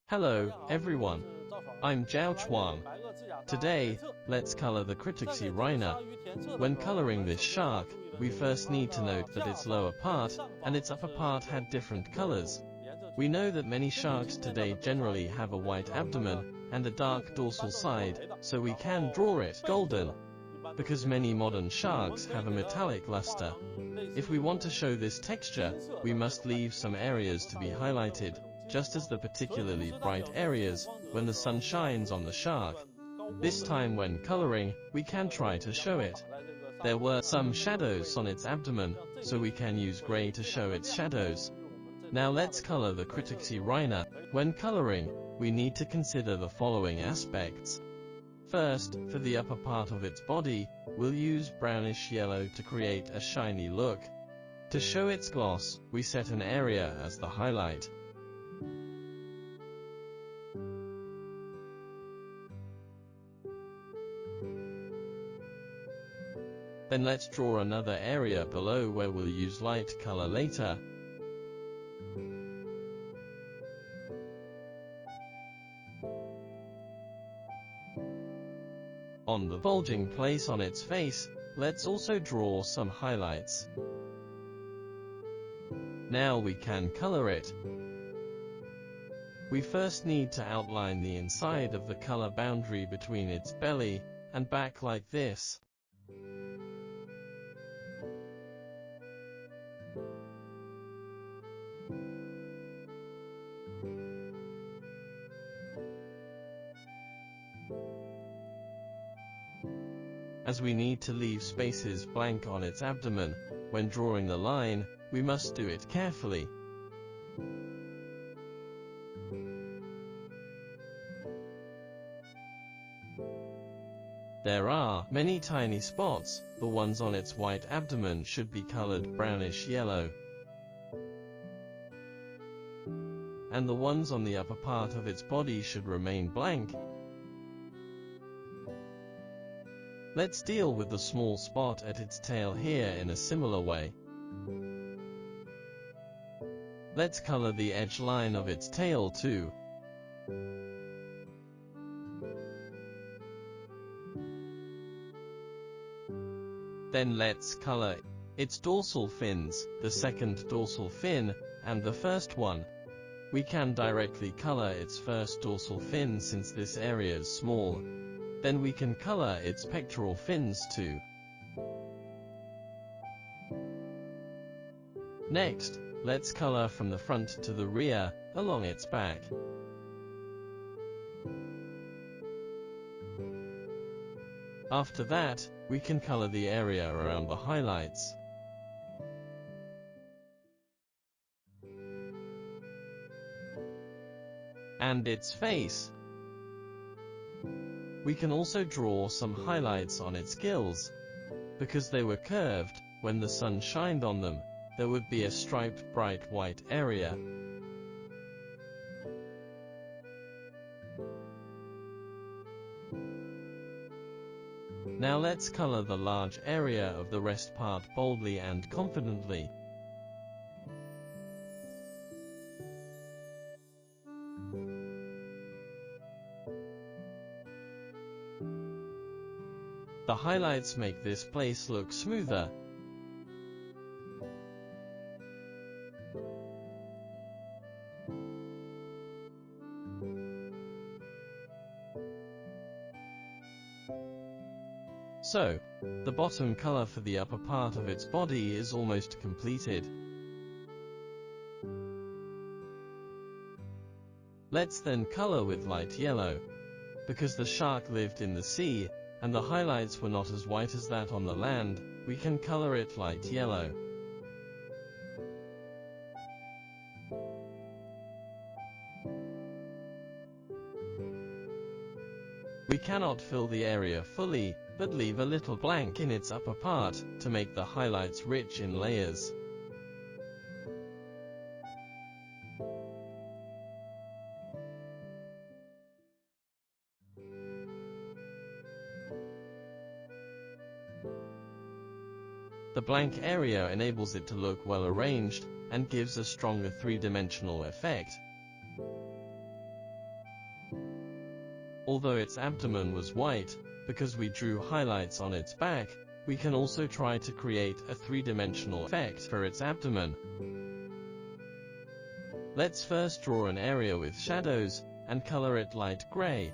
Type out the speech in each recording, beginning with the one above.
Hello, everyone. I'm Chuang. Today, let's color the Cretoxyrhina. When coloring this shark, we first need to note that its lower part and its upper part had different colors. We know that many sharks today generally have a white abdomen and a dark dorsal side, so we can draw it golden, because many modern sharks have a metallic luster. If we want to show this texture, we must leave some areas to be highlighted, just as the particularly bright areas when the sun shines on the shark. This time when coloring, we can try to show it. There were some shadows on its abdomen, so we can use gray to show its shadows. Now let's color the Cretoxyrhina. When coloring, we need to consider the following aspects. First, for the upper part of its body, we'll use brownish yellow to create a shiny look. To show its gloss, we set an area as the highlight. Then let's draw another area below where we'll use light color later. On the bulging place on its face, let's also draw some highlights. Now we can color it. We first need to outline the inside of the color boundary between its belly and back like this. As we need to leave spaces blank on its abdomen, when drawing the line, we must do it carefully. There are many tiny spots. The ones on its white abdomen should be colored brownish yellow, and the ones on the upper part of its body should remain blank. Let's deal with the small spot at its tail here in a similar way. Let's color the edge line of its tail too. Then let's color its dorsal fins, the second dorsal fin, and the first one. We can directly color its first dorsal fin since this area is small. Then we can color its pectoral fins too. Next, let's color from the front to the rear, along its back. After that, we can color the area around the highlights. And its face. We can also draw some highlights on its gills. Because they were curved, when the sun shined on them, there would be a striped bright white area. Now let's color the large area of the rest part boldly and confidently. The highlights make this place look smoother. So, the bottom color for the upper part of its body is almost completed. Let's then color with light yellow. Because the shark lived in the sea, and the highlights were not as white as that on the land, we can color it light yellow. We cannot fill the area fully, but leave a little blank in its upper part, to make the highlights rich in layers. The blank area enables it to look well arranged, and gives a stronger three-dimensional effect. Although its abdomen was white, because we drew highlights on its back, we can also try to create a three-dimensional effect for its abdomen. Let's first draw an area with shadows, and color it light gray.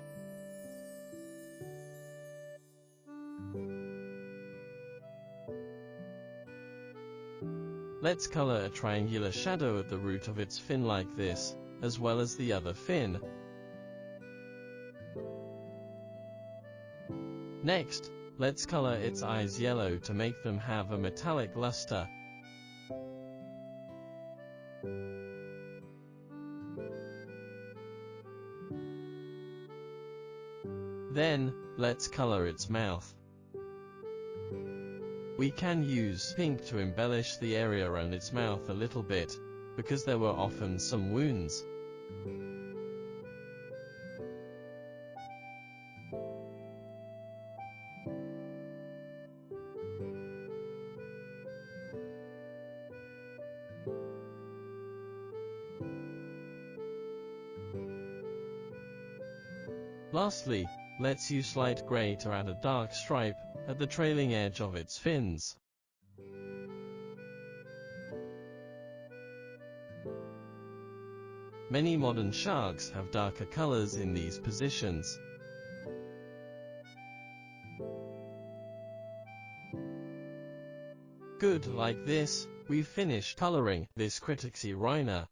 Let's color a triangular shadow at the root of its fin like this, as well as the other fin. Next, let's color its eyes yellow to make them have a metallic luster. Then, let's color its mouth. We can use pink to embellish the area around its mouth a little bit, because there were often some wounds. Lastly, let's use light gray to add a dark stripe at the trailing edge of its fins. Many modern sharks have darker colors in these positions. Good, like this, we've finished coloring this Cretoxyrhina.